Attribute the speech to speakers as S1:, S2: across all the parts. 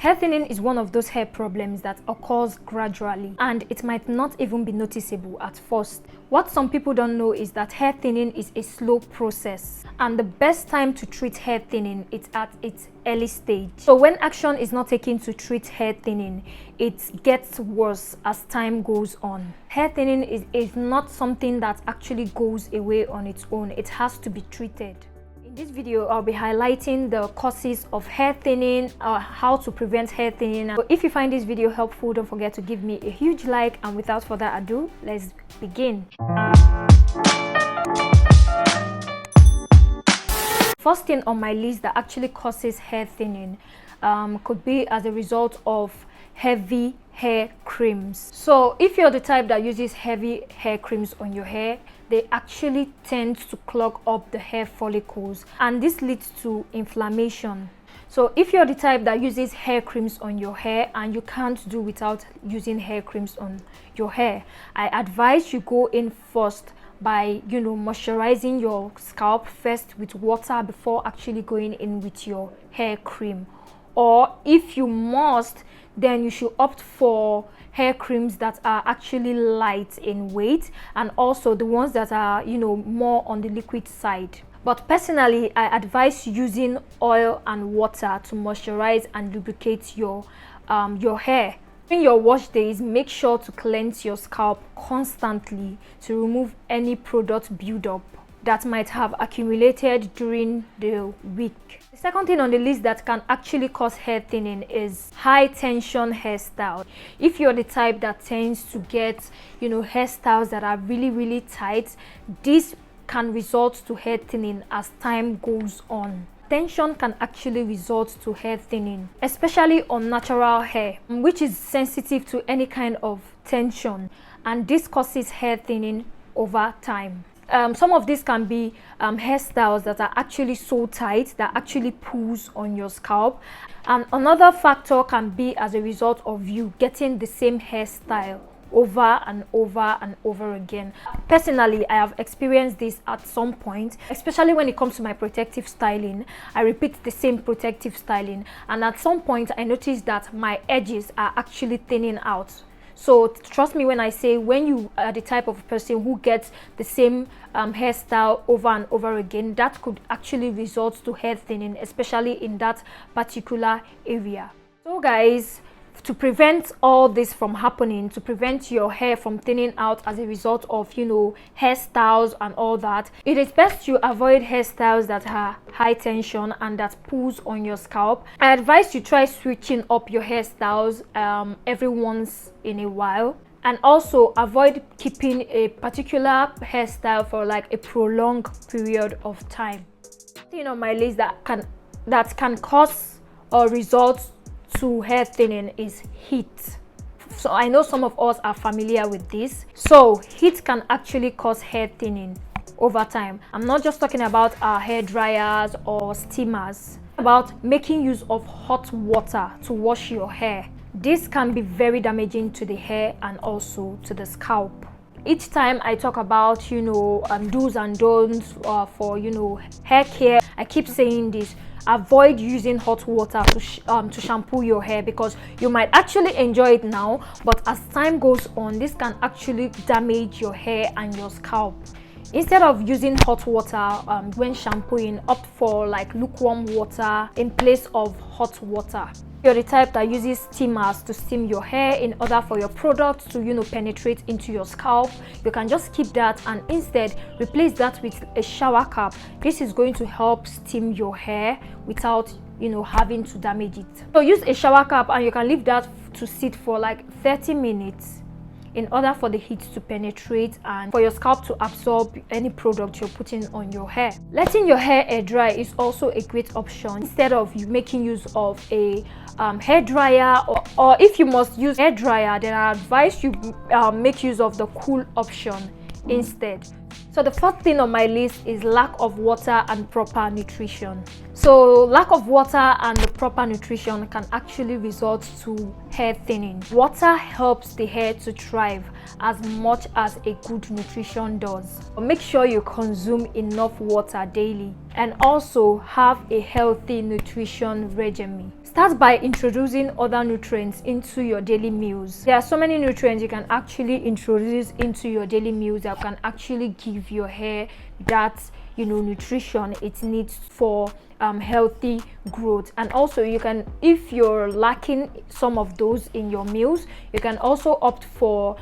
S1: Hair thinning is one of those hair problems that occurs gradually and it might not even be noticeable at first. What some people don't know is that hair thinning is a slow process and the best time to treat hair thinning is at its early stage. So when action is not taken to treat hair thinning, it gets worse as time goes on. Hair thinning is not something that actually goes away on its own. It has to be treated. In this video, I'll be highlighting the causes of hair thinning, how to prevent hair thinning. So if you find this video helpful, don't forget to give me a huge like, and without further ado, let's begin. First thing on my list that actually causes hair thinning could be as a result of heavy hair creams. So if you're the type that uses heavy hair creams on your hair, they actually tend to clog up the hair follicles and this leads to inflammation. So if you're the type that uses hair creams on your hair and you can't do without using hair creams on your hair, I advise you go in first by moisturizing your scalp first with water before actually going in with your hair cream. Or if you must, then you should opt for hair creams that are actually light in weight and also the ones that are more on the liquid side. But personally, I advise using oil and water to moisturize and lubricate your hair. During your wash days, make sure to cleanse your scalp constantly to remove any product buildup that might have accumulated during the week. The second thing on the list that can actually cause hair thinning is high tension hairstyle. If you're the type that tends to get hairstyles that are really tight, this can result to hair thinning as time goes on. Tension can actually result to hair thinning, especially on natural hair, which is sensitive to any kind of tension, and this causes hair thinning over time. Some of these can be hairstyles that are actually so tight that actually pulls on your scalp, and another factor can be as a result of you getting the same hairstyle over and over and over again. Personally, I have experienced this at some point, especially when it comes to my protective styling. I repeat the same protective styling, and at some point I noticed that my edges are actually thinning out. So trust me when I say, when you are the type of person who gets the same hairstyle over and over again, that could actually result to hair thinning, especially in that particular area. So guys, to prevent all this from happening, to prevent your hair from thinning out as a result of hairstyles and all that, it is best you avoid hairstyles that are high tension and that pulls on your scalp. I advise you try switching up your hairstyles every once in a while, and also avoid keeping a particular hairstyle for like a prolonged period of time. Thing on my list that can cause or result to hair thinning is heat. So I know some of us are familiar with this. So heat can actually cause hair thinning over time. I'm not just talking about hair dryers or steamers, about making use of hot water to wash your hair. This can be very damaging to the hair and also to the scalp. Each time I talk about do's and don'ts for hair care, I keep saying this: avoid using hot water to shampoo your hair, because you might actually enjoy it now, but as time goes on, this can actually damage your hair and your scalp. Instead of using hot water when shampooing, opt for like lukewarm water in place of hot water. You're the type that uses steamers to steam your hair in order for your product to penetrate into your scalp, you can just keep that and instead replace that with a shower cap. This is going to help steam your hair without having to damage it. So use a shower cap and you can leave that to sit for like 30 minutes in order for the heat to penetrate and for your scalp to absorb any product you're putting on your hair. Letting your hair air dry is also a great option instead of you making use of a hair dryer, or if you must use hair dryer, then I advise you make use of the cool option instead. So the fourth thing on my list is lack of water and proper nutrition. So lack of water and the proper nutrition can actually result to hair thinning. Water helps the hair to thrive as much as a good nutrition does. Make sure you consume enough water daily and also have a healthy nutrition regimen. Start by introducing other nutrients into your daily meals. There are so many nutrients you can actually introduce into your daily meals that can actually give your hair that nutrition it needs for healthy growth. And also you can, if you're lacking some of those in your meals, you can also opt for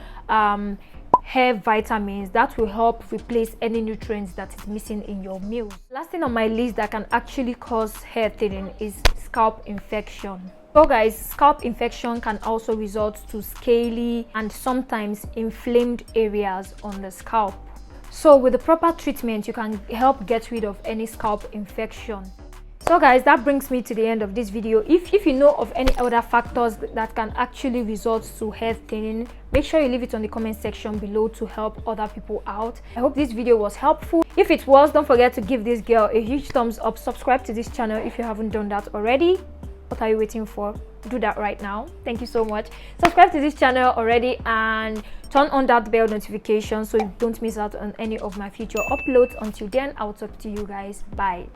S1: hair vitamins that will help replace any nutrients that is missing in your meals. Last thing on my list that can actually cause hair thinning is scalp infection. So guys, scalp infection can also result to scaly and sometimes inflamed areas on the scalp. So with the proper treatment, you can help get rid of any scalp infection. So guys, that brings me to the end of this video. If you know of any other factors that can actually result to hair thinning, make sure you leave it on the comment section below to help other people out. I hope this video was helpful. If it was, don't forget to give this girl a huge thumbs up. Subscribe to this channel if you haven't done that already. What are you waiting for? Do that right now. Thank you so much. Subscribe to this channel already and turn on that bell notification so you don't miss out on any of my future uploads. Until then, I'll talk to you guys. Bye.